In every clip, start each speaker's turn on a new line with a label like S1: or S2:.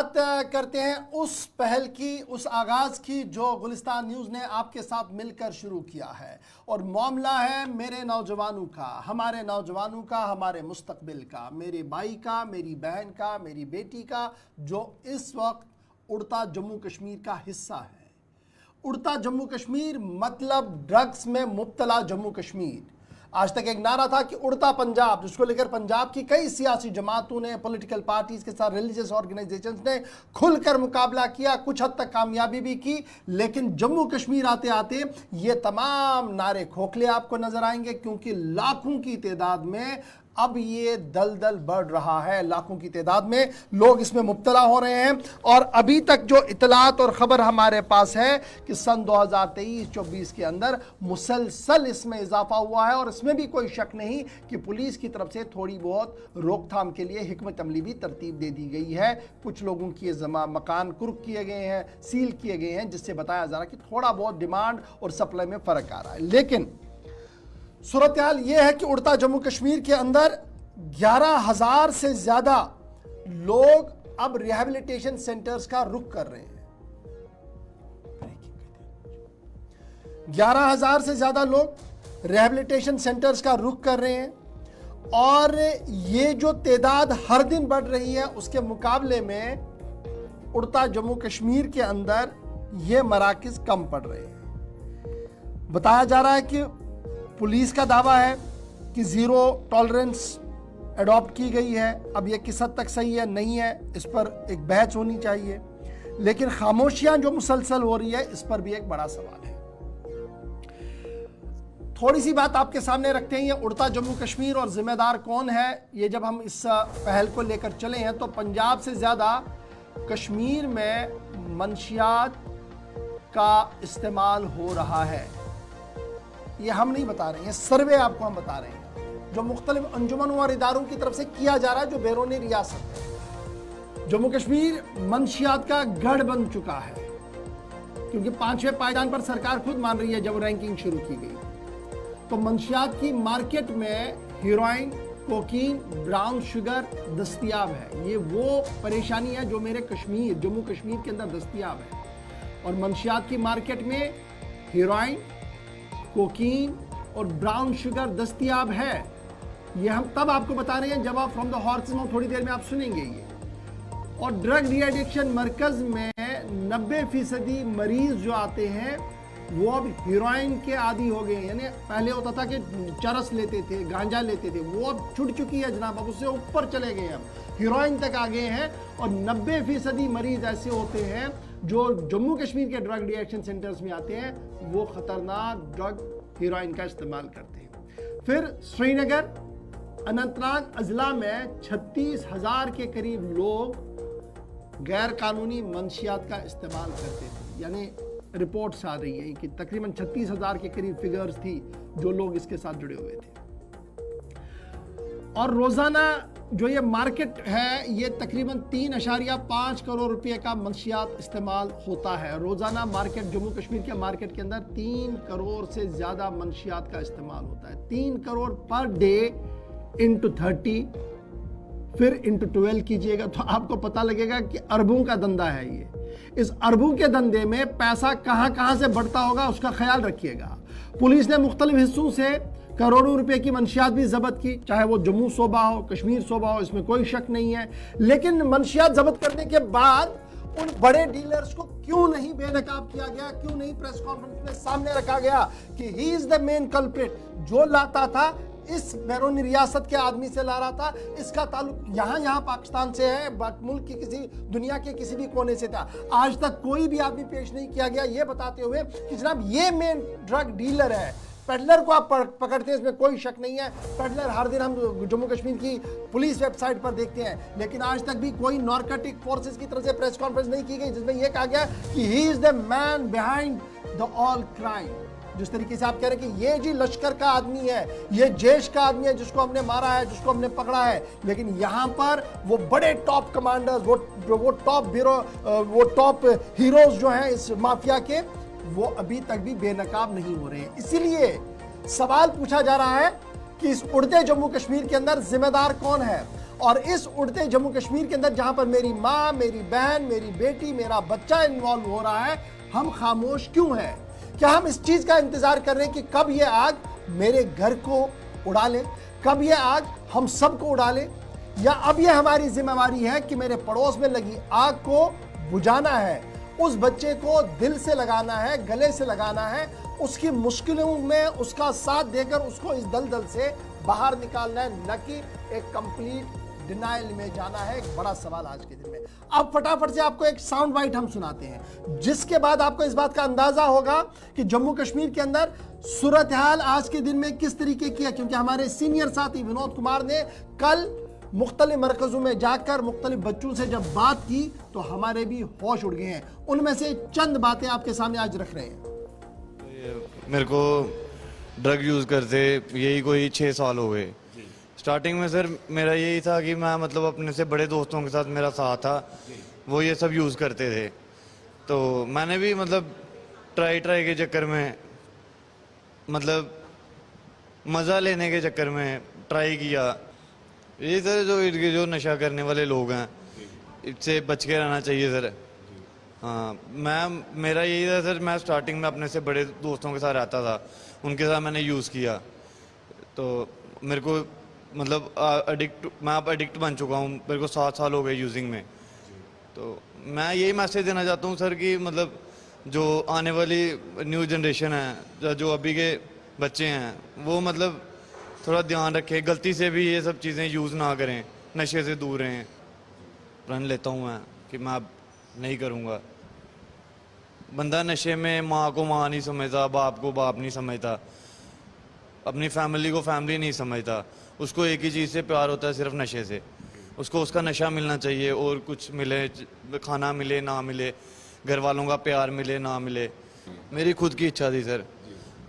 S1: बात करते हैं उस पहल की, उस आगाज की जो गुलिस्तान न्यूज़ ने आपके साथ मिलकर शुरू किया है। और मामला है मेरे नौजवानों का, हमारे नौजवानों का, हमारे मुस्तकबिल का, मेरे भाई का, मेरी बहन का, मेरी बेटी का, जो इस वक्त उड़ता जम्मू कश्मीर का हिस्सा है। उड़ता जम्मू कश्मीर मतलब ड्रग्स में मुब्तला जम्मू कश्मीर। आज तक एक नारा था कि उड़ता पंजाब, जिसको लेकर पंजाब की कई सियासी जमातों ने, पॉलिटिकल पार्टीज के साथ रिलीजियस ऑर्गेनाइजेशंस ने खुलकर मुकाबला किया, कुछ हद तक कामयाबी भी की। लेकिन जम्मू कश्मीर आते आते ये तमाम नारे खोखले आपको नजर आएंगे, क्योंकि लाखों की तादाद में अब ये दलदल बढ़ रहा है। लाखों की तादाद में लोग इसमें मुब्तला हो रहे हैं। और अभी तक जो इतलात और ख़बर हमारे पास है कि सन 2023-24 के अंदर मुसलसल इसमें इजाफा हुआ है। और इसमें भी कोई शक नहीं कि पुलिस की तरफ से थोड़ी बहुत रोकथाम के लिए हिकमत अमली भी तरतीब दे दी गई है। कुछ लोगों की मकान कुर्क किए गए हैं, सील किए गए हैं, जिससे बताया जा रहा है कि थोड़ा बहुत डिमांड और सप्लाई में फ़र्क आ रहा है। लेकिन सूरत हाल यह है कि उड़ता जम्मू कश्मीर के अंदर 11,000 से ज्यादा लोग अब रिहैबिलिटेशन सेंटर्स का रुख कर रहे हैं। 11,000 से ज्यादा लोग रिहैबिलिटेशन सेंटर्स का रुख कर रहे हैं। और ये जो तादाद हर दिन बढ़ रही है, उसके मुकाबले में उड़ता जम्मू कश्मीर के अंदर ये मराकज कम पड़ रहे हैं। बताया जा रहा है कि पुलिस का दावा है कि ज़ीरो टॉलरेंस अडॉप्ट की गई है। अब यह किस हद तक सही है, नहीं है, इस पर एक बहस होनी चाहिए। लेकिन खामोशियां जो मुसलसल हो रही है, इस पर भी एक बड़ा सवाल है। थोड़ी सी बात आपके सामने रखते हैं, ये उड़ता जम्मू कश्मीर और जिम्मेदार कौन है। ये जब हम इस पहल को लेकर चले हैं तो पंजाब से ज़्यादा कश्मीर में मंशियात का इस्तेमाल हो रहा है। ये हम नहीं बता रहे हैं, सर्वे आपको हम बता रहे हैं, जो मुख्तलिफ अंजुमनों और इदारों की तरफ से किया जा रहा है, जो बैरूनी रियासत है। जम्मू कश्मीर मंशियात का गढ़ बन चुका है, क्योंकि 5वें पायदान पर सरकार खुद मान रही है। जब रैंकिंग शुरू की गई तो मंशियात की मार्केट में हीरोइन, कोकीन, ब्राउन शुगर दस्तयाब है। ये वो परेशानी है जो मेरे कश्मीर, जम्मू कश्मीर के अंदर दस्तयाब है। और मंशियात की मार्केट में हीरोइन, कोकीन और ब्राउन शुगर दस्तयाब है। ये हम तब आपको बता रहे हैं जब आप फ्रॉम द हॉर्सेस माउथ, थोड़ी देर में आप सुनेंगे ये। और ड्रग डी एडिक्शन मरकज में 90% मरीज जो आते हैं वो अब हीरोइन के आदी हो गए हैं। यानी पहले होता था कि चरस लेते थे, गांजा लेते थे, वो अब छुट चुकी है जनाब, अब उससे ऊपर चले गए, अब हीरोइन तक आ गए हैं। और 90% मरीज ऐसे होते हैं जो जम्मू कश्मीर के ड्रग डी एडिक्शन सेंटर्स में आते हैं, वो खतरनाक ड्रग हीरोइन का इस्तेमाल करते हैं। फिर श्रीनगर, अनंतनाग अजला में 36,000 के करीब लोग गैर कानूनी मंशियात का इस्तेमाल करते थे। यानी रिपोर्ट्स आ रही है कि तकरीबन 36,000 के करीब फिगर्स थी जो लोग इसके साथ जुड़े हुए थे। और रोजाना जो ये मार्केट है, ये तकरीबन 3.5 करोड़ रुपए का मंशियात इस्तेमाल होता है रोजाना। मार्केट, जम्मू कश्मीर के मार्केट के अंदर 3 करोड़ से ज्यादा मंशियात का इस्तेमाल होता है। 3 करोड़ पर डे इंटू 30, फिर इंटू 12 कीजिएगा तो आपको पता लगेगा कि अरबों का धंधा है ये। इस अरबों के धंधे में पैसा कहां कहां से बढ़ता होगा, उसका ख्याल रखिएगा। पुलिस ने मुख्तलिफ हिस्सों से करोड़ों रुपए की मंशियात भी जब्त की, चाहे वो जम्मू सूबा हो, कश्मीर सूबा हो, इसमें कोई शक नहीं है। लेकिन मंशियात जब्त करने के बाद उन बड़े डीलर्स को क्यों नहीं बेनकाब किया गया, क्यों नहीं प्रेस कॉन्फ्रेंस में सामने रखा गया कि he is the main culprit. जो लाता था इस बैरूनी रियासत के आदमी से ला रहा था, इसका ताल्लुक यहाँ पाकिस्तान से है, मुल्क की किसी, दुनिया के किसी भी कोने से था। आज तक कोई भी आदमी पेश नहीं किया गया ये बताते हुए कि जनाब ये मेन ड्रग डीलर है। पेडलर को आप पकड़ते हैं, इसमें कोई शक नहीं है। पेडलर हर दिन हम जम्मू कश्मीर की पुलिस वेबसाइट पर देखते हैं, लेकिन आज तक भी कोई नारकोटिक फोर्सेस की तरफ से प्रेस कॉन्फ्रेंस नहीं की गई जिसमें यह कहा गया कि he is the man behind the all crime. जिस तरीके से आप कह रहे हैं कि ये जी लश्कर का आदमी है, ये जैश का आदमी है जिसको हमने मारा है, जिसको हमने पकड़ा है, लेकिन यहाँ पर वो बड़े टॉप कमांडर्स, वो टॉप ब्यूरो, वो टॉप हीरोज जो हैं इस माफिया के, वो अभी तक भी बेनकाब नहीं हो रहे हैं। इसीलिए सवाल पूछा जा रहा है कि इस उड़ते जम्मू कश्मीर के अंदर जिम्मेदार कौन है। और इस उड़ते जम्मू कश्मीर के अंदर जहां पर मेरी माँ, मेरी बहन, मेरी बेटी, मेरा बच्चा इन्वॉल्व हो रहा है, हम खामोश क्यों हैं? क्या हम इस चीज का इंतजार कर रहे हैं कि कब ये आग मेरे घर को उड़ा ले, कब ये आग हम सबको उड़ा ले? या अब ये हमारी जिम्मेवारी है कि मेरे पड़ोस में लगी आग को बुझाना है, उस बच्चे को दिल से लगाना है, गले से लगाना है, उसकी मुश्किलों में उसका साथ देकर उसको इस दलदल से बाहर निकालना है, न कि एक कंप्लीट डिनाइल में जाना है। एक बड़ा सवाल आज के दिन में। अब फटाफट से आपको एक साउंड बाइट हम सुनाते हैं, जिसके बाद आपको इस बात का अंदाजा होगा कि जम्मू कश्मीर के अंदर सूरत हाल आज के दिन में किस तरीके की है। क्योंकि हमारे सीनियर साथी विनोद कुमार ने कल मुख्तलिफ मरकज़ों में जाकर मुख्तलिफ बच्चों से जब बात की तो हमारे भी होश उड़ गए हैं। उनमें से चंद बातें आपके सामने आज रख रहे हैं।
S2: मेरे को ड्रग यूज़ करते यही कोई 6 साल हो गए। स्टार्टिंग में सर मेरा यही था कि मैं मतलब अपने से बड़े दोस्तों के साथ मेरा साथ था, वो ये सब यूज़ करते थे, तो मैंने भी मतलब ट्राई के चक्कर में, मतलब मज़ा लेने के चक्कर में ट्राई किया। ये सर जो नशा करने वाले लोग हैं, इससे बच के रहना चाहिए सर। हाँ, मेरा यही था सर, मैं स्टार्टिंग में अपने से बड़े दोस्तों के साथ रहता था, उनके साथ मैंने यूज़ किया, तो मेरे को मतलब मैं अब एडिक्ट बन चुका हूँ। मेरे को 7 साल हो गए यूजिंग में। तो मैं यही मैसेज देना चाहता हूँ सर कि मतलब जो आने वाली न्यू जनरेशन है, जो अभी के बच्चे हैं, वो मतलब थोड़ा ध्यान रखें, गलती से भी ये सब चीज़ें यूज़ ना करें, नशे से दूर रहें। प्रण लेता हूँ मैं कि मैं अब नहीं करूँगा। बंदा नशे में माँ को माँ नहीं समझता, बाप को बाप नहीं समझता, अपनी फैमिली को फैमिली नहीं समझता। उसको एक ही चीज़ से प्यार होता है, सिर्फ नशे से। उसको उसका नशा मिलना चाहिए, और कुछ मिले, खाना मिले ना मिले, घर वालों का प्यार मिले ना मिले। मेरी खुद की इच्छा थी सर,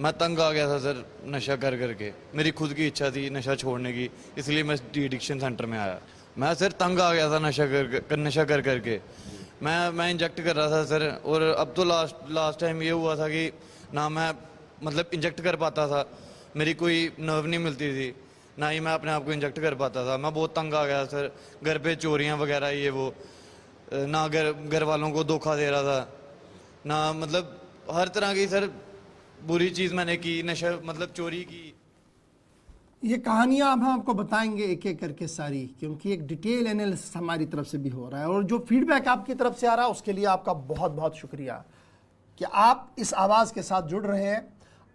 S2: मैं तंग आ गया था सर नशा कर करके। मेरी खुद की इच्छा थी नशा छोड़ने की, इसलिए मैं डी एडिक्शन सेंटर में आया। मैं सर तंग आ गया था नशा कर करके। मैं इंजेक्ट कर रहा था सर, और अब तो लास्ट टाइम ये हुआ था कि ना मैं मतलब इंजेक्ट कर पाता था, मेरी कोई नर्व नहीं मिलती थी, ना ही मैं अपने आप को इंजेक्ट कर पाता था। मैं बहुत तंग आ गया सर, घर पे चोरियां वगैरह ये वो, ना घर वालों को धोखा दे रहा था, ना मतलब हर तरह की सर बुरी चीज़ मैंने की, नशा मतलब चोरी की।
S1: ये कहानियां अब हम आपको बताएंगे एक एक करके सारी, क्योंकि एक डिटेल एनालिसिस हमारी तरफ से भी हो रहा है, और जो फीडबैक आपकी तरफ से आ रहा है उसके लिए आपका बहुत बहुत शुक्रिया कि आप इस आवाज़ के साथ जुड़ रहे हैं,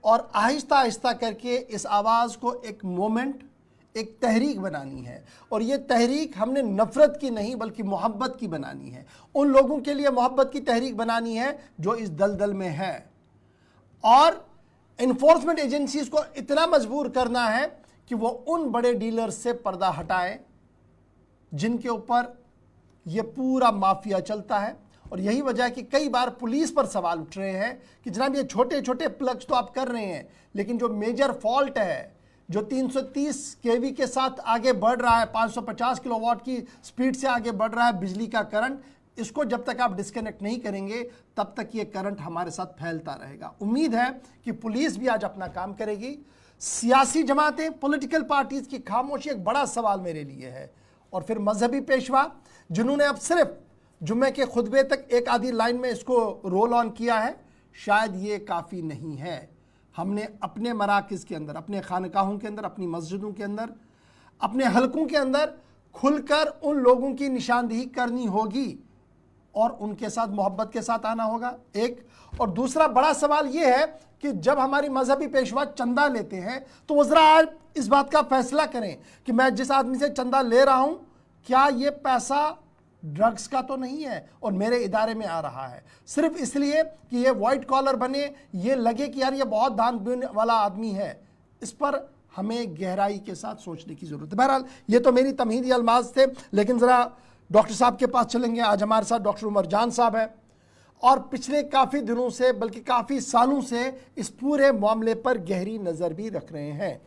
S1: और आहिस्ता आहिस्ता करके इस आवाज़ को एक मोमेंट, एक तहरीक बनानी है। और ये तहरीक हमने नफ़रत की नहीं बल्कि मोहब्बत की बनानी है। उन लोगों के लिए मोहब्बत की तहरीक बनानी है जो इस दलदल में है, और इन्फोर्समेंट एजेंसीज को इतना मजबूर करना है कि वो उन बड़े डीलर्स से पर्दा हटाए जिनके ऊपर ये पूरा माफिया चलता है। और यही वजह है कि कई बार पुलिस पर सवाल उठ रहे हैं कि जनाब ये छोटे छोटे प्लग्स तो आप कर रहे हैं, लेकिन जो मेजर फॉल्ट है, जो 330 केवी के साथ आगे बढ़ रहा है, 550 किलोवाट की स्पीड से आगे बढ़ रहा है बिजली का करंट, इसको जब तक आप डिस्कनेक्ट नहीं करेंगे तब तक ये करंट हमारे साथ फैलता रहेगा। उम्मीद है कि पुलिस भी आज अपना काम करेगी। सियासी जमातें, पॉलिटिकल पार्टीज की खामोशी एक बड़ा सवाल मेरे लिए है। और फिर मजहबी पेशवा जिन्होंने अब सिर्फ जुम्मे के खुतबे तक एक आधी लाइन में इसको रोल ऑन किया है, शायद ये काफ़ी नहीं है। हमने अपने मराकज़ के अंदर, अपने खानकाहों के अंदर, अपनी मस्जिदों के अंदर, अपने हलकों के अंदर खुलकर उन लोगों की निशानदेही करनी होगी और उनके साथ मोहब्बत के साथ आना होगा, एक। और दूसरा बड़ा सवाल ये है कि जब हमारी मजहबी पेशवा चंदा लेते हैं तो वो ज़रा आज इस बात का फैसला करें कि मैं जिस आदमी से चंदा ले रहा हूं, क्या ये पैसा ड्रग्स का तो नहीं है और मेरे इदारे में आ रहा है सिर्फ इसलिए कि ये वाइट कॉलर बने, ये लगे कि यार ये बहुत दान पुण्य वाला आदमी है। इस पर हमें गहराई के साथ सोचने की ज़रूरत है। बहरहाल ये तो मेरी तमहीदी अल्माज थे, लेकिन ज़रा डॉक्टर साहब के पास चलेंगे। आज हमारे साथ डॉक्टर उमर जान साहब हैं और पिछले काफ़ी दिनों से, बल्कि काफ़ी सालों से इस पूरे मामले पर गहरी नज़र भी रख रहे हैं।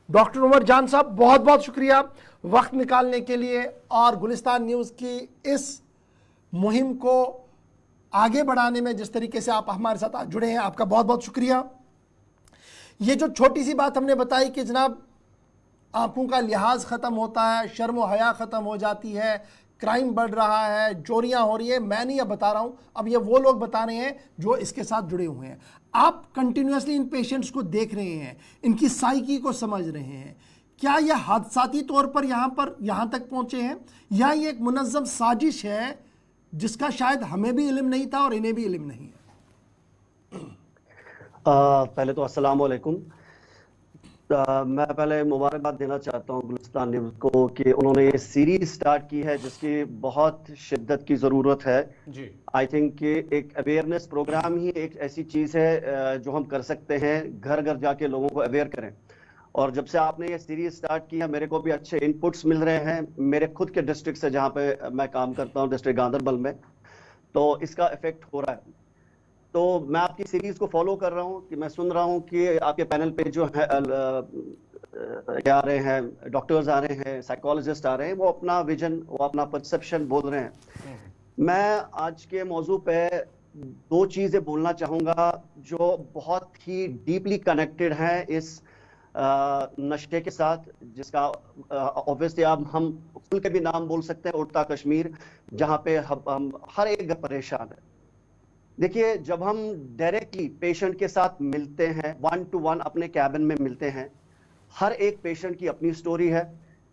S1: डॉक्टर उमर जान साहब, बहुत बहुत शुक्रिया वक्त निकालने के लिए और गुलिस्तान न्यूज़ की इस मुहिम को आगे बढ़ाने में जिस तरीके से आप हमारे साथ आज जुड़े हैं, आपका बहुत बहुत शुक्रिया। ये जो छोटी सी बात हमने बताई कि जनाब आंखों का लिहाज ख़त्म होता है, शर्म व हया ख़त्म हो जाती है, क्राइम बढ़ रहा है, चोरियां हो रही है। मैं नहीं अब बता रहा हूं, अब ये वो लोग बता रहे हैं जो इसके साथ जुड़े हुए हैं। आप कंटिन्यूसली इन पेशेंट्स को देख रहे हैं, इनकी साइकी को समझ रहे हैं। क्या यह हादसाती तौर पर यहाँ तक पहुंचे हैं, या ये एक मुनज़्ज़म साजिश है जिसका शायद हमें भी इल्म नहीं था और इन्हें भी इल्म नहीं है?
S3: पहले तो अस्सलाम वालेकुम। मैं पहले मुबारकबाद देना चाहता हूँ गुलिस्तान न्यूज़ को कि उन्होंने ये सीरीज स्टार्ट की है जिसकी बहुत शिद्दत की ज़रूरत है जी। आई थिंक कि एक अवेयरनेस प्रोग्राम ही एक ऐसी चीज़ है जो हम कर सकते हैं, घर घर जाके लोगों को अवेयर करें। और जब से आपने ये सीरीज स्टार्ट किया मेरे को भी अच्छे इनपुट्स मिल रहे हैं मेरे खुद के डिस्ट्रिक्ट से, जहाँ पे मैं काम करता हूँ, डिस्ट्रिक्ट गांधरबल में, तो इसका इफेक्ट हो रहा है। तो मैं आपकी सीरीज को फॉलो कर रहा हूँ कि मैं सुन रहा हूँ कि आपके पैनल पे जो है आ रहे हैं, डॉक्टर्स आ रहे हैं, साइकोलॉजिस्ट आ रहे हैं, वो अपना विजन, वो अपना परसेप्शन बोल रहे हैं। मैं आज के मौजू पे दो चीजें बोलना चाहूंगा जो बहुत ही डीपली कनेक्टेड हैं इस नशे के साथ, जिसका ऑब्वियसली आप हम खुल के भी नाम बोल सकते हैं, उड़ता कश्मीर, जहाँ पे हम हर एक परेशान है। देखिए, जब हम डायरेक्टली पेशेंट के साथ मिलते हैं, 1 to 1 अपने कैबिन में मिलते हैं, हर एक पेशेंट की अपनी स्टोरी है।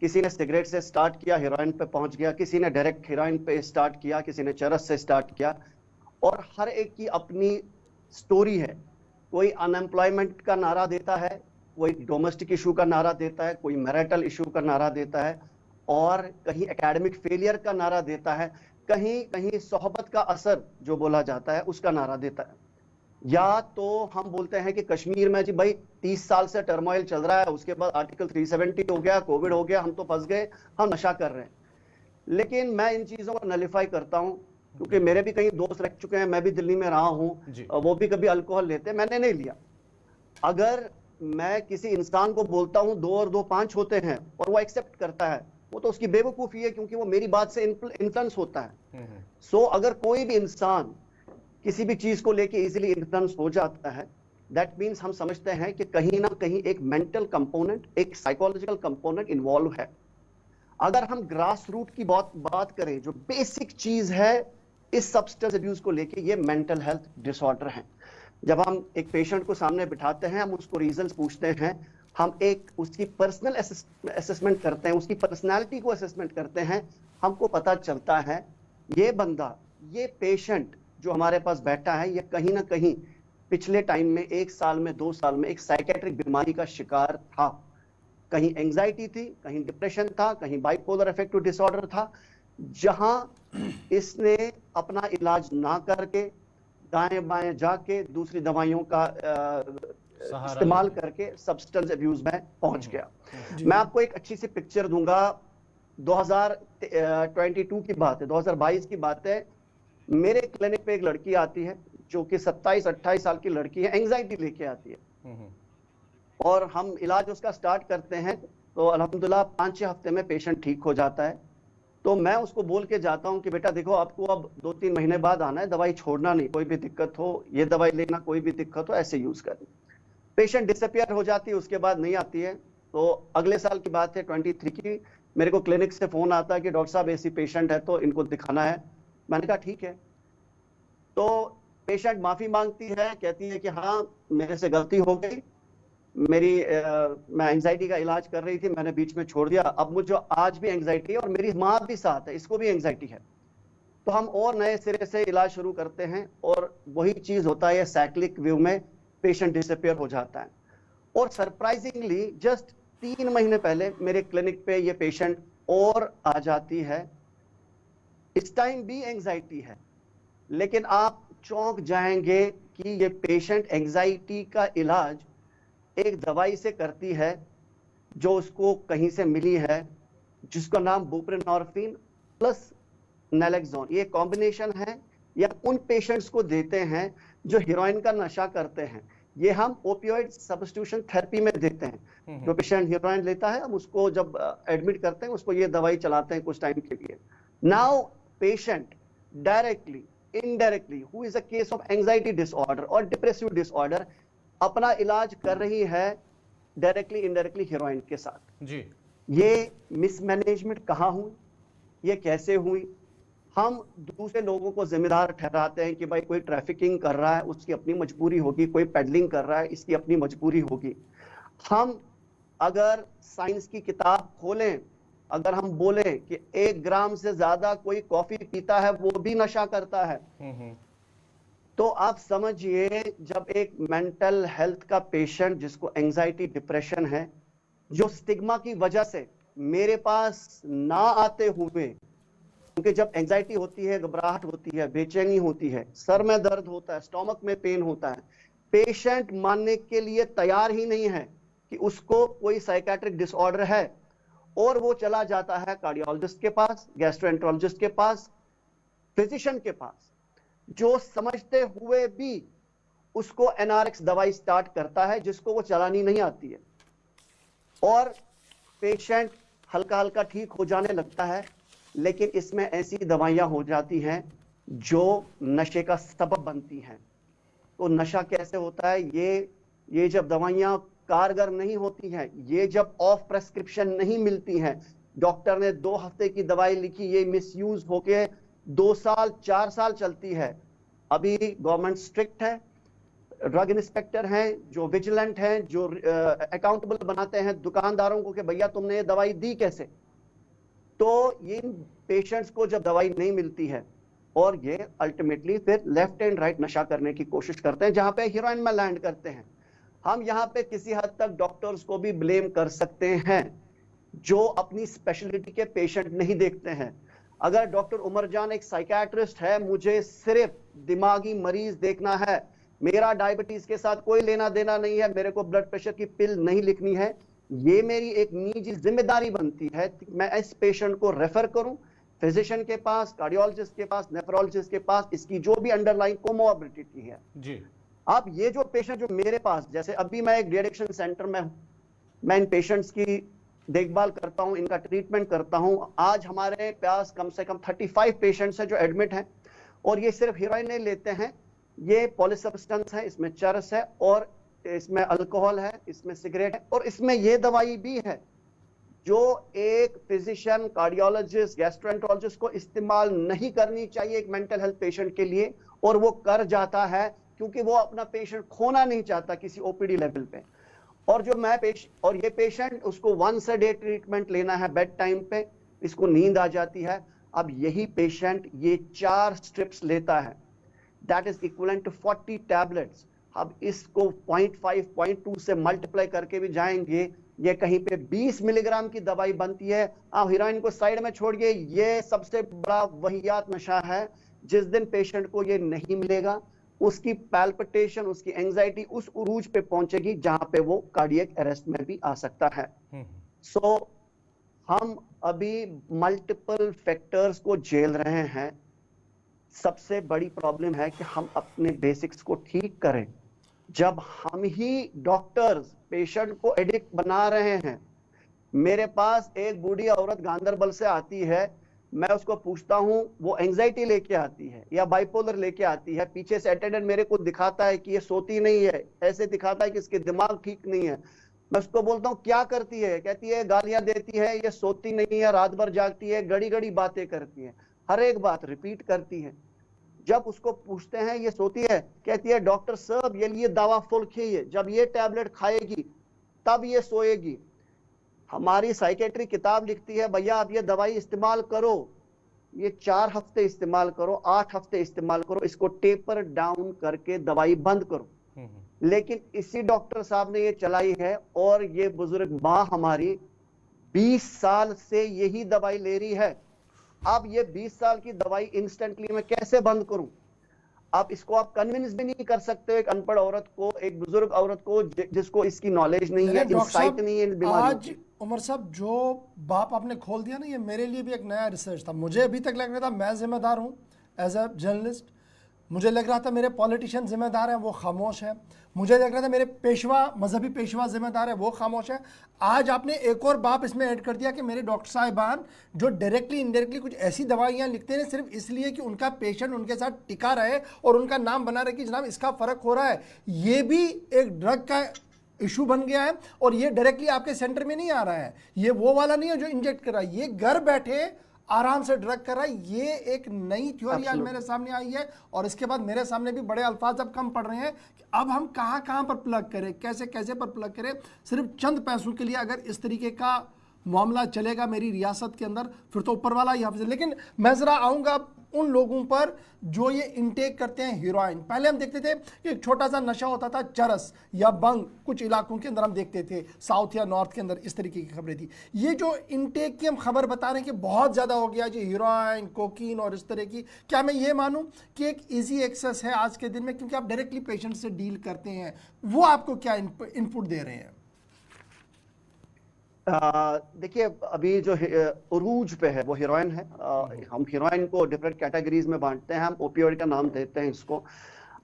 S3: किसी ने सिगरेट से स्टार्ट किया, हेरोइन पे पहुंच गया, किसी ने डायरेक्ट हेरोइन पे स्टार्ट किया, किसी ने चरस से स्टार्ट किया, और हर एक की अपनी स्टोरी है। कोई अनएम्प्लॉयमेंट का नारा देता है, कोई डोमेस्टिक इशू का नारा देता है, कोई मैरिटल इशू का नारा देता है, और कहीं एकेडमिक फेलियर का नारा देता है, कहीं कहीं सोहबत का असर जो बोला जाता है उसका नारा देता है। या तो हम बोलते हैं कि कश्मीर में जी भाई 30 साल से टर्मोइल चल रहा है, उसके बाद आर्टिकल 370 हो गया, कोविड हो गया, हम तो फंस गए, हम नशा कर रहे हैं। लेकिन मैं इन चीजों को नलिफाई करता हूं क्योंकि मेरे भी कई दोस्त रह चुके हैं, मैं भी दिल्ली में रहा हूं, वो भी कभी अल्कोहल लेते, मैंने नहीं लिया। अगर मैं किसी इंसान को बोलता हूं 2 और 2 5 होते हैं और वो एक्सेप्ट करता है, वो तो उसकी बेवकूफी है क्योंकि वो मेरी बात से इन्फ्लुएंस होता है। सो अगर कोई भी इंसान किसी भी चीज को लेके इजीली इन्फ्लुएंस हो जाता है, दैट मीन्स हम समझते हैं कि कहीं ना कहीं एक मेंटल कंपोनेंट, एक साइकोलॉजिकल कंपोनेंट इन्वॉल्व है। अगर हम ग्रास रूट की बात करें, जो बेसिक चीज है इस सब्सटेंस अब्यूज को लेके, ये मेंटल हेल्थ डिसऑर्डर है। जब हम एक पेशेंट को सामने बिठाते हैं, हम उसको रीजंस पूछते हैं, हम एक उसकी पर्सनल असेसमेंट करते हैं, उसकी पर्सनालिटी को असेसमेंट करते हैं, हमको पता चलता है ये बंदा, ये पेशेंट जो हमारे पास बैठा है, ये कहीं ना कहीं पिछले टाइम में 1 साल में 2 साल में एक साइकेट्रिक बीमारी का शिकार था। कहीं एंजाइटी थी, कहीं डिप्रेशन था, कहीं बाइपोलर अफेक्टिव डिसऑर्डर था, जहां इसने अपना इलाज ना करके दाएं बाएं जाके दूसरी दवाइयों का इस्तेमाल करके सब्सटेंस अब्यूज में पहुंच गया। मैं आपको एक अच्छी सी पिक्चर दूंगा। 2022 की बात है, 2022 की बात है। मेरे क्लिनिक पे एक लड़की आती है जो कि 27-28 साल की लड़की है, एंजाइटी लेके आती है, और हम इलाज उसका स्टार्ट करते हैं तो अल्हम्दुलिल्लाह 5-6 हफ्ते में पेशेंट ठीक हो जाता है। तो मैं उसको बोल के जाता हूं कि बेटा देखो, आपको अब 2-3 महीने बाद आना है, दवाई छोड़ना नहीं, कोई भी दिक्कत हो ये दवाई लेना, कोई भी दिक्कत हो ऐसे यूज करनी। पेशेंट डिसअपियर हो जाती है, उसके बाद नहीं आती है। तो अगले साल की बात है 23 की, मेरे को क्लिनिक से फोन आता है कि डॉक्टर साहब ऐसी पेशेंट है तो इनको दिखाना है। मैंने कहा ठीक है। तो पेशेंट माफी मांगती है, कहती है कि हाँ मेरे से गलती हो गई, मैं एंजाइटी का इलाज कर रही थी, मैंने बीच में छोड़ दिया, अब मुझे आज भी एंजाइटी है और मेरी माँ भी साथ है, इसको भी एंजाइटी है। तो हम और नए सिरे से इलाज शुरू करते हैं और वही चीज होता है, साइक्लिक व्यू में पेशेंट डिसअपियर हो जाता है। और सरप्राइजिंगली जस्ट 3 महीने पहले मेरे क्लिनिक पे ये पेशेंट और आ जाती है, इस टाइम भी एंजाइटी है, लेकिन आप चौंक जाएंगे कि ये पेशेंट एंजाइटी का इलाज एक दवाई से करती है जो उसको कहीं से मिली है, जिसका नाम बुप्रेनॉर्फिन प्लस नैलेक्सोन। ये कॉम्बिनेशन है, या उन पेशेंट्स को देते हैं जो हेरोइन का नशा करते हैं। ये हम ओपियोइड सब्स्टिट्यूशन थेरेपी में देते हैं। जो पेशेंट हेरोइन लेता है, हम उसको जब एडमिट करते हैं, उसको ये दवाई चलाते हैं कुछ टाइम के लिए। Now patient directly indirectly who is a case of anxiety disorder और डिप्रेसिव डिसऑर्डर अपना इलाज कर रही है डायरेक्टली इनडायरेक्टली हीरोइन के साथ।
S1: जी।
S3: ये मिसमैनेजमेंट कहाँ हुई, ये कैसे हुई? हम दूसरे लोगों को जिम्मेदार ठहराते हैं कि भाई कोई ट्रैफिकिंग कर रहा है उसकी अपनी मजबूरी होगी, कोई पेडलिंग कर रहा है इसकी अपनी मजबूरी होगी। हम अगर साइंस की किताब खोलें, अगर हम बोले कि 1 ग्राम से ज्यादा कोई कॉफी पीता है वो भी नशा करता है, तो आप समझिए जब एक मेंटल हेल्थ का पेशेंट जिसको एंजाइटी डिप्रेशन है, जो स्टिग्मा की वजह से मेरे पास ना आते हुए, क्योंकि जब एंजाइटी होती है, घबराहट होती है, बेचैनी होती है, सर में दर्द होता है, स्टोमक में पेन होता है, पेशेंट मानने के लिए तैयार ही नहीं है कि उसको कोई साइकेट्रिक डिसऑर्डर है, और वो चला जाता है कार्डियोलॉजिस्ट के पास, गैस्ट्रोएंटरोलॉजिस्ट के पास, फिजिशियन के पास, जो समझते हुए भी उसको एनआरएक्स दवाई स्टार्ट करता है जिसको वो चलानी नहीं आती है, और पेशेंट हल्का हल्का ठीक हो जाने लगता है। लेकिन इसमें ऐसी दवाइयां हो जाती हैं जो नशे का सबब बनती हैं। तो नशा कैसे होता है? ये जब दवाइयां कारगर नहीं होती हैं, ये जब ऑफ प्रेस्क्रिप्शन नहीं मिलती हैं, डॉक्टर ने 2 हफ्ते की दवाई लिखी, ये मिसयूज होके 2 साल 4 साल चलती है। अभी गवर्नमेंट स्ट्रिक्ट है, ड्रग इंस्पेक्टर हैं जो विजिलेंट हैं, जो अकाउंटेबल बनाते हैं दुकानदारों को कि भैया तुमने ये दवाई दी कैसे। तो इन पेशेंट्स को जब दवाई नहीं मिलती है और ये अल्टीमेटली फिर लेफ्ट एंड राइट नशा करने की कोशिश करते हैं, जहां पे हीरोइन में लैंड करते हैं। हम यहाँ पे किसी हद तक डॉक्टर्स को भी ब्लेम कर सकते हैं जो अपनी स्पेशलिटी के पेशेंट नहीं देखते हैं। अगर डॉक्टर उमरजान एक साइकियाट्रिस्ट है, मुझे सिर्फ दिमागी मरीज देखना है, मेरा डायबिटीज के साथ कोई लेना देना नहीं है, मेरे को ब्लड प्रेशर की पिल नहीं लिखनी है, ये मेरी एक निजी जिम्मेदारी बनती है कि मैं इस पेशेंट को रेफर करूं फिजिशियन के पास, कार्डियोलॉजिस्ट के पास, नेफ्रोलॉजिस्ट के पास, इसकी जो भी अंडरलाइन कोमोर्बिडिटी है
S1: जी।
S3: अब ये जो पेशेंट जो मेरे पास, जैसे अभी मैं एक डिएडिक्शन सेंटर में हूं, मैं इन पेशेंट्स की देखभाल करता हूं, इनका ट्रीटमेंट करता हूं। आज हमारे पास कम से कम 35 पेशेंट्स हैं जो एडमिट हैं, और ये सिर्फ हीरोइन नहीं लेते हैं, ये पॉलीसब्सटेंस है, इसमें चरस है, और इसमें अल्कोहल है, इसमें सिगरेट है, और इसमें ये दवाई भी है जो एक फिजिशियन, कार्डियोलॉजिस्ट, गैस्ट्रोएंटरोलॉजिस्ट को इस्तेमाल नहीं करनी चाहिए एक मेंटल हेल्थ पेशेंट के लिए, और वो कर जाता है क्योंकि वो अपना पेशेंट खोना नहीं चाहता किसी ओपीडी लेवल पे। और जो और ये पेशेंट उसको 1 डे ट्रीटमेंट लेना है बेड टाइम पे, इसको नींद आ जाती है। अब यही पेशेंट ये 4 स्ट्रिप्स लेता है, that is equivalent to 40 tablets. अब इसको 0.5 0.2 से मल्टीप्लाई करके भी जाएंगे, ये कहीं पे 20 मिलीग्राम की दवाई बनती है। आप हीरोइन को साइड में छोड़िए, ये सबसे बड़ा वहियात नशा है। जिस दिन पेशेंट को ये नहीं मिलेगा, उसकी पैल्पिटेशन, उसकी एंजाइटी उस उरूज पे पहुंचेगी जहां पे वो कार्डियक अरेस्ट में भी आ सकता है। सो हम अभी मल्टीपल फैक्टर्स को झेल रहे हैं। सबसे बड़ी प्रॉब्लम है कि हम अपने बेसिक्स को ठीक करें। जब हम ही डॉक्टर्स पेशेंट को एडिक्ट बना रहे हैं, मेरे पास एक बूढ़ी औरत गांधरबल से आती है, मैं उसको पूछता हूं, वो एंजाइटी लेके आती है या बाइपोलर लेके आती है, पीछे से अटेंडेंट मेरे को दिखाता है कि ये सोती नहीं है, ऐसे दिखाता है कि इसके दिमाग ठीक नहीं है। मैं उसको बोलता हूं क्या करती है, कहती है गालियां देती है, ये सोती नहीं है, रात भर जागती है, गड़ी गड़ी बातें करती है, हर एक बात रिपीट करती है। जब उसको पूछते हैं ये सोती है, कहती है डॉक्टर साहब ये लिए दवा फुल खाइए, जब ये टैबलेट खाएगी तब ये सोएगी। हमारी साइकेट्री किताब लिखती है भैया आप ये दवाई इस्तेमाल करो, ये 4 हफ्ते इस्तेमाल करो, 8 हफ्ते इस्तेमाल करो, इसको टेपर डाउन करके दवाई बंद करो। लेकिन इसी डॉक्टर साहब ने ये चलाई है, और ये बुजुर्ग माँ हमारी 20 साल से यही दवाई ले रही है। अब ये 20 साल की दवाई इंस्टेंटली मैं कैसे बंद करूं? आप इसको आप कन्विंस भी नहीं कर सकते एक अनपढ़ औरत को, एक बुजुर्ग औरत को जिसको इसकी नॉलेज नहीं है, इंसाइट नहीं है बीमारी।
S1: आज उमर साहब जो बाप आपने खोल दिया ना, ये मेरे लिए भी एक नया रिसर्च था। मुझे अभी तक लग रहा था मैं जिम्मेदार हूँ एज अ जर्नलिस्ट, मुझे लग रहा था मेरे पॉलिटिशियन जिम्मेदार हैं, वो खामोश है। मुझे लग रहा था मेरे पेशवा, मजहबी पेशवा जिम्मेदार है, वो खामोश है। आज आपने एक और बाप इसमें ऐड कर दिया कि मेरे डॉक्टर साहिबान जो डायरेक्टली इनडायरेक्टली कुछ ऐसी दवाइयाँ लिखते हैं सिर्फ इसलिए कि उनका पेशेंट उनके साथ टिका रहे और उनका नाम बना रहे कि जनाब इसका फ़र्क हो रहा है। ये भी एक ड्रग का इशू बन गया है। और ये डायरेक्टली आपके सेंटर में नहीं आ रहा है, ये वो वाला नहीं है जो इंजेक्ट कर रहा है, ये घर बैठे आराम से ड्रग कर रहा है। ये एक नई थ्योरी आज मेरे सामने आई है और इसके बाद मेरे सामने भी बड़े अल्फाज अब कम पड़ रहे हैं कि अब हम कहाँ कहाँ पर प्लग करें, कैसे कैसे पर प्लग करें। सिर्फ चंद पैसों के लिए अगर इस तरीके का मामला चलेगा मेरी रियासत के अंदर, फिर तो ऊपर वाला ही हाफिज है। लेकिन मैं ज़रा आऊँगा उन लोगों पर जो ये इनटेक करते हैं हीरोइन। पहले हम देखते थे कि एक छोटा सा नशा होता था, चरस या बंग, कुछ इलाकों के अंदर हम देखते थे, साउथ या नॉर्थ के अंदर इस तरीके की खबरें थी। ये जो इनटेक की हम खबर बता रहे हैं कि बहुत ज़्यादा हो गया जी, हीरोइन, कोकीन और इस तरह की, क्या मैं ये मानूं कि एक इजी एक्सेस है आज के दिन में, क्योंकि आप डायरेक्टली पेशेंट से डील करते हैं? वो आपको क्या इनपुट दे रहे हैं?
S3: देखिए, अभी जो उरूज पे है वो हीरोइन है। हम हीरोइन को डिफरेंट कैटेगरीज में बांटते हैं, हम ओपियोइड का नाम देते हैं इसको।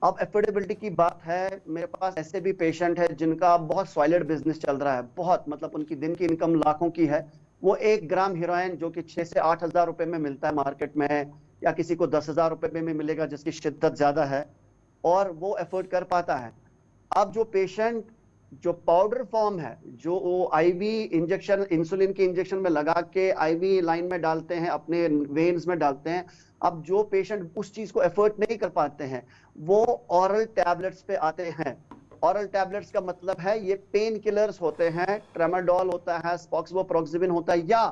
S3: अब एफोर्डेबिलिटी की बात है, मेरे पास ऐसे भी पेशेंट है जिनका बहुत सॉलिड बिजनेस चल रहा है, बहुत मतलब उनकी दिन की इनकम लाखों की है। वो 1 ग्राम हीरोइन जो कि 6 से 8 हज़ार रुपए में मिलता है मार्केट में, या किसी को 10 हज़ार रुपए में मिलेगा जिसकी शिद्दत ज्यादा है, और वो अफोर्ड कर पाता है। अब जो पेशेंट जो पाउडर फॉर्म है, जो वो आईवी इंजेक्शन, इंसुलिन के इंजेक्शन में लगा के आईवी लाइन में डालते हैं, अपने वेन्स में डालते हैं, अब जो पेशेंट उस चीज को एफर्ट नहीं कर पाते हैं वो ऑरल टैबलेट्स पे आते हैं। ऑरल टैबलेट्स का मतलब है ये पेन किलर्स होते हैं, ट्रेमाडोल होता है, स्पॉक्सोप्रोक्सिबिन होता है, या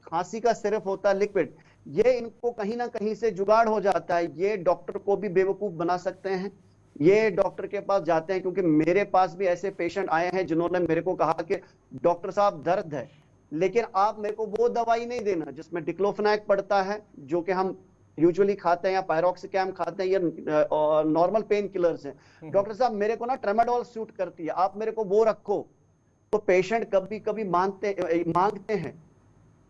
S3: खांसी का सिरप होता है लिक्विड। ये इनको कहीं ना कहीं से जुगाड़ हो जाता है, ये डॉक्टर को भी बेवकूफ बना सकते हैं। ये डॉक्टर के पास जाते हैं, क्योंकि मेरे पास भी ऐसे पेशेंट आए हैं जिन्होंने मेरे को कहा कि डॉक्टर साहब दर्द है, लेकिन आप मेरे को वो दवाई नहीं देना जिसमें डिक्लोफेनाक पड़ता है, जो कि हम यूजुअली खाते हैं, या पायरोक्सिकैम खाते हैं, या नॉर्मल पेन किलर्स हैं। डॉक्टर साहब मेरे को ना ट्रेमाडोल सूट करती है, आप मेरे को वो रखो। तो पेशेंट कभी कभी मांगते हैं,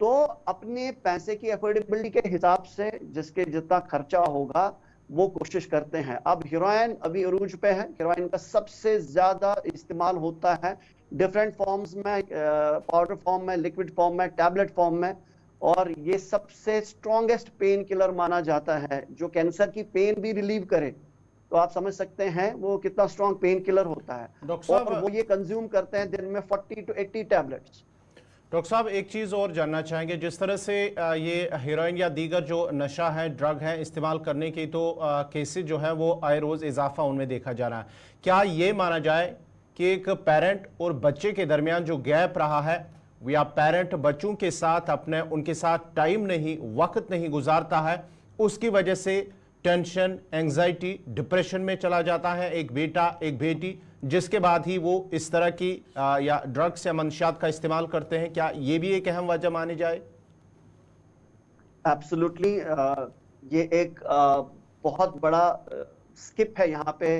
S3: तो अपने पैसे की अफोर्डेबिलिटी के हिसाब से जिसके जितना खर्चा होगा वो कोशिश करते हैं। अब हीरोइन अभी अरूज पे है, हीरोइन का सबसे ज्यादा इस्तेमाल होता है डिफरेंट फॉर्म्स में, पाउडर फॉर्म में, लिक्विड फॉर्म में, टैबलेट फॉर्म में, और ये सबसे स्ट्रॉन्गेस्ट पेन किलर माना जाता है जो कैंसर की पेन भी रिलीव करे। तो आप समझ सकते हैं वो कितना स्ट्रॉन्ग पेन किलर होता है। और वो ये कंज्यूम करते हैं दिन में 40 to 80 टैबलेट्स।
S4: डॉक्टर साहब एक चीज़ और जानना चाहेंगे, जिस तरह से ये हीरोइन या दीगर जो नशा है, ड्रग है, इस्तेमाल करने की तो केसेस जो है वो आए रोज़ इजाफा उनमें देखा जा रहा है। क्या ये माना जाए कि एक पेरेंट और बच्चे के दरमियान जो गैप रहा है, या पेरेंट बच्चों के साथ उनके साथ टाइम नहीं, वक्त नहीं गुजारता है, उसकी वजह से टेंशन, एंजाइटी, डिप्रेशन में चला जाता है एक बेटा एक बेटी, जिसके बाद ही वो इस तरह की या ड्रग्स या मंशियात का इस्तेमाल करते हैं? क्या ये भी एक अहम वजह मानी जाए?
S3: एब्सोल्युटली, ये एक बहुत बड़ा स्किप है यहाँ पे।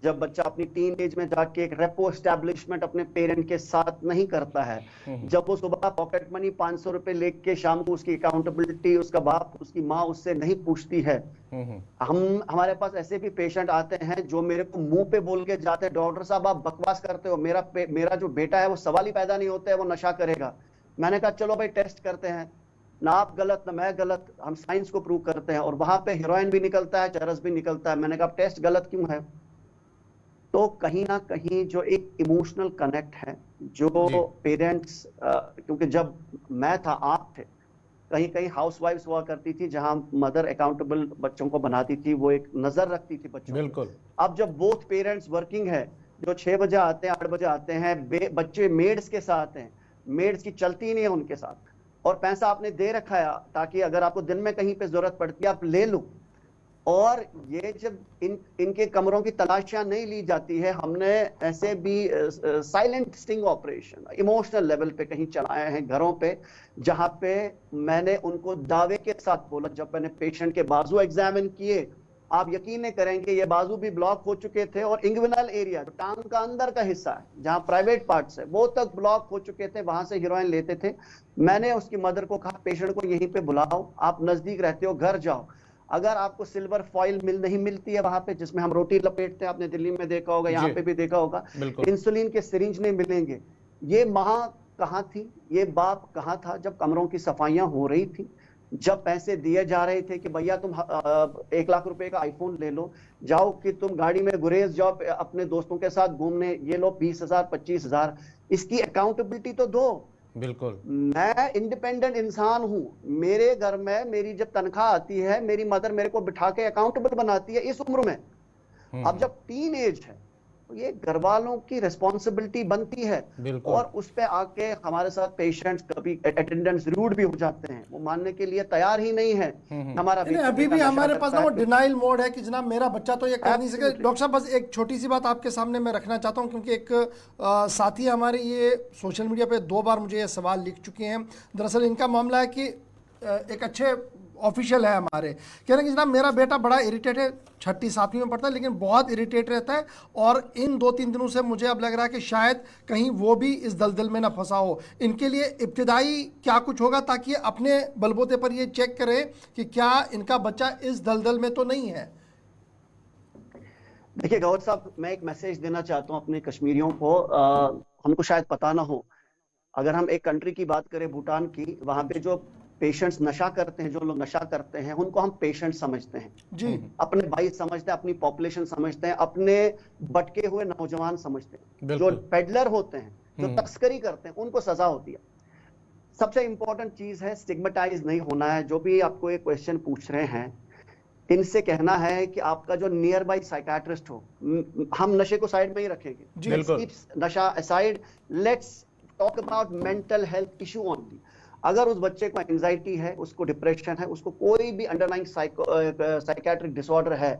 S3: जब बच्चा अपनी टीन एज में जाके एक रेपो एस्टैब्लिशमेंट अपने पेरेंट के साथ नहीं करता है, जब वो सुबह पॉकेट मनी 500 रुपए लेके शाम को उसकी अकाउंटेबिलिटी उसका बाप उसकी माँ उससे नहीं पूछती है। हमारे पास ऐसे भी पेशेंट आते हैं जो मेरे को मुंह पे बोल के जाते हैं, डॉक्टर साहब आप बकवास करते हो, मेरा जो बेटा है वो सवाल ही पैदा नहीं होता है, वो नशा करेगा। मैंने कहा चलो भाई टेस्ट करते हैं, ना आप गलत ना मैं गलत, हम साइंस को प्रूव करते हैं। और वहां पे हीरोइन भी निकलता है, चरस भी निकलता है। मैंने कहा टेस्ट गलत क्यों है? तो कहीं ना कहीं जो एक इमोशनल कनेक्ट है, जो पेरेंट्स, क्योंकि जब मैं था आप थे, कहीं कहीं हाउसवाइफ्स हुआ करती थी जहां मदर अकाउंटेबल बच्चों को बनाती थी, वो एक नजर रखती थी बच्चों। बिल्कुल। अब जब बोथ पेरेंट्स वर्किंग है, जो 6 बजे आते हैं 8 बजे आते हैं, बच्चे मेड्स के साथ हैं, मेड्स की चलती ही नहीं है उनके साथ, और पैसा आपने दे रखा है ताकि अगर आपको दिन में कहीं पे जरूरत पड़ती है आप ले लो। और ये जब इनके कमरों की तलाशियां नहीं ली जाती है, हमने ऐसे भी silent sting operation emotional level पे कहीं चलाए हैं घरों पे, जहां पे मैंने उनको दावे के साथ बोला, जब मैंने पेशेंट के बाजू एग्जामिन किए, आप यकीन नहीं करेंगे ये बाजू भी ब्लॉक हो चुके थे, और इंग्विनल एरिया जो टांग का अंदर का हिस्सा है जहां प्राइवेट पार्ट्स है वो तक ब्लॉक हो चुके थे, वहां से हीरोइन लेते थे। मैंने उसकी मदर को कहा पेशेंट को यहीं पे बुलाओ, आप नजदीक रहते हो घर जाओ, अगर आपको सिल्वर फॉइल नहीं मिलती है वहां पे जिसमें हम रोटी लपेटते हैं, आपने दिल्ली में देखा होगा, यहाँ पे भी देखा होगा, इंसुलिन के सिरिंज नहीं मिलेंगे। ये माँ कहाँ थी, ये बाप कहाँ था जब कमरों की सफाइयां हो रही थी? जब पैसे दिए जा रहे थे कि भैया तुम 1 लाख रुपए का आईफोन ले लो, जाओ कि तुम गाड़ी में गुरेज जाओ अपने दोस्तों के साथ घूमने, ये लो 20,000 25,000, इसकी अकाउंटेबिलिटी तो दो।
S4: बिल्कुल।
S3: मैं इंडिपेंडेंट इंसान हूं, मेरे घर में मेरी जब तनख्वाह आती है, मेरी मदर मेरे को बिठा के अकाउंटेबल बनाती है इस उम्र में। अब जब टीन एज है तो ये घर वालों की रिस्पॉन्सिबिलिटी बनती है।
S4: बिल्कुल।
S3: और उस पे आके हमारे साथ पेशेंट्स, कभी अटेंडेंट्स रूड भी हो जाते हैं, वो मानने के लिए तैयार ही नहीं है। हमारा
S1: नहीं, अभी भी हमारे पास ना वो डिनाइल मोड है कि जनाब मेरा बच्चा तो ये कर नहीं सके। डॉक्टर साहब बस एक छोटी सी बात आपके सामने मैं रखना चाहता हूँ, क्योंकि एक साथी हमारे ये सोशल मीडिया पे 2 बार मुझे ये सवाल लिख चुके हैं। दरअसल इनका मामला है कि एक अच्छे ऑफिशियल है हमारे, कह रहे हैं कि जनाब मेरा बेटा बड़ा इरिटेट है, 6ठी 7वीं में पढ़ता है, लेकिन बहुत इरिटेट रहता है और इन 2-3 दिनों से मुझे अब लग रहा है कि शायद कहीं वो भी इस दलदल में ना फंसा हो। इनके लिए इब्तिदाई क्या कुछ होगा ताकि अपने बलबूते पर ये चेक करें कि क्या इनका बच्चा इस दलदल में तो नहीं है?
S3: देखिए गौर साहब, मैं एक मैसेज देना चाहता हूँ अपने कश्मीरियों को। हमको शायद पता ना हो, अगर हम एक कंट्री की बात करें भूटान की, वहां पे जो पेशेंट्स नशा करते हैं, जो लोग नशा करते हैं, उनको हम पेशेंट समझते हैं
S1: जी,
S3: अपने भाई समझते हैं, अपनी पॉपुलेशन समझते हैं, अपने भटके हुए नौजवान समझते हैं। जो पेडलर होते हैं, जो तस्करी करते हैं, उनको सजा होती है। सबसे इंपॉर्टेंट चीज है स्टिग्मेटाइज नहीं होना है। जो भी आपको ये क्वेश्चन पूछ रहे हैं, इनसे कहना है कि आपका जो नियर बाई साइकाट्रिस्ट हो, हम नशे को साइड में ही रखेंगे, नशा aside, let's talk about mental health issue only. अगर उस बच्चे को एंजाइटी है, उसको डिप्रेशन है, उसको कोई भी अंडरलाइंग साइकेट्रिक डिसऑर्डर है,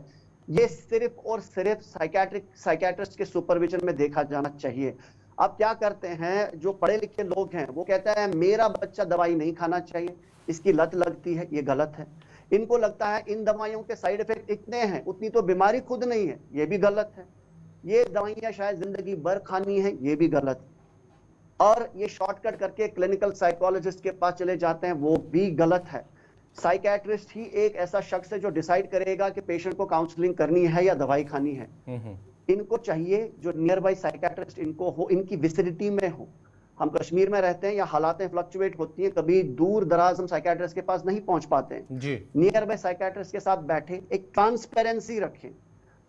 S3: ये सिर्फ और सिर्फ साइकेट्रिस्ट के सुपरविजन में देखा जाना चाहिए। अब क्या करते हैं जो पढ़े लिखे लोग हैं, वो कहते हैं मेरा बच्चा दवाई नहीं खाना चाहिए, इसकी लत लगती है, ये गलत है। इनको लगता है इन दवाइयों के साइड इफेक्ट इतने हैं, उतनी तो बीमारी खुद नहीं है, ये भी गलत है। ये दवाइयां शायद जिंदगी भर खानी है, ये भी गलत है। और ये शॉर्टकट करके क्लिनिकल साइकोलॉजिस्ट के पास चले जाते हैं, वो भी गलत है। साइकेट्रिस्ट ही एक ऐसा शख्स है जो डिसाइड करेगा कि पेशेंट को काउंसलिंग करनी है या दवाई खानी है। इनको चाहिए जो नियर बाई साइकेट्रिस्ट इनको हो, इनकी विसिनिटी में हो। हम कश्मीर में रहते हैं, या हालातें फ्लक्चुएट होती हैं, कभी दूर दराज हम साइकेट्रिस्ट के पास नहीं पहुंच पाते हैं। नियर बाई साइकेट्रिस्ट के साथ बैठे, एक ट्रांसपेरेंसी रखें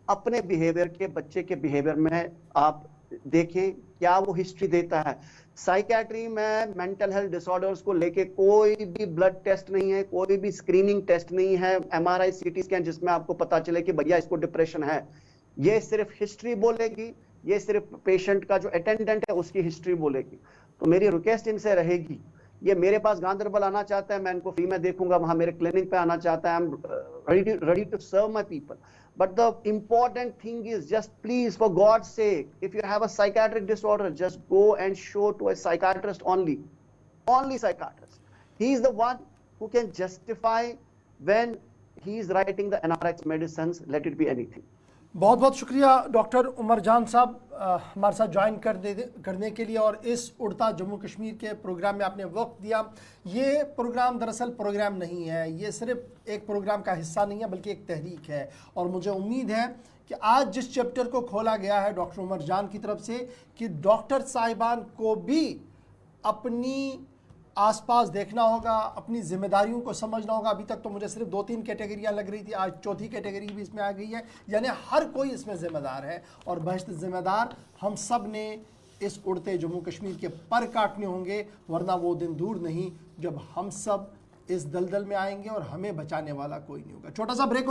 S3: अपने बिहेवियर के, बच्चे के बिहेवियर में। आप देखें क्या वो हिस्ट्री देता है। साइकेट्री में मेंटल हेल्थ डिसऑर्डर्स को लेके कोई भी ब्लड टेस्ट नहीं है, कोई भी स्क्रीनिंग टेस्ट नहीं है, MRI CT स्कैन जिसमें आपको पता चले कि भैया इसको डिप्रेशन है। ये सिर्फ हिस्ट्री बोलेगी, ये सिर्फ पेशेंट का जो अटेंडेंट है उसकी हिस्ट्री बोलेगी। तो मेरी रिक्वेस्ट इनसे रहेगी, ये मेरे पास गांधरबल आना चाहता है, मैं इनको फ्री में देखूंगा, वहां मेरे क्लिनिक पे आना चाहता है, I am ready to serve my people. But the important thing is, just please, for God's sake, if you have a psychiatric disorder, just go and show to a psychiatrist only. Only psychiatrist. He is the one who can justify when he is writing the NRX medicines, let it be anything.
S1: बहुत बहुत शुक्रिया doctor Umar जान साहब हमारे साथ join करने के लिए, और इस उड़ता जम्मू कश्मीर के प्रोग्राम में आपने वक्त दिया। ये प्रोग्राम दरअसल प्रोग्राम नहीं है, ये सिर्फ एक प्रोग्राम का हिस्सा नहीं है, बल्कि एक तहरीक है। और मुझे उम्मीद है कि आज जिस चैप्टर को खोला गया है डॉक्टर उमर जान की तरफ से, कि डॉक्टर साहिबान को भी अपनी आसपास देखना होगा, अपनी जिम्मेदारियों को समझना होगा। अभी तक तो मुझे सिर्फ 2-3 कैटेगरियाँ लग रही थी, आज 4थी कैटेगरी भी इसमें आ गई है, यानी हर कोई इसमें जिम्मेदार है। और बहशत जिम्मेदार हम सब ने इस उड़ते जम्मू कश्मीर के पर काटने होंगे, वरना वो दिन दूर नहीं जब हम सब इस दलदल में आएंगे और हमें बचाने वाला कोई नहीं होगा। छोटा सा ब्रेक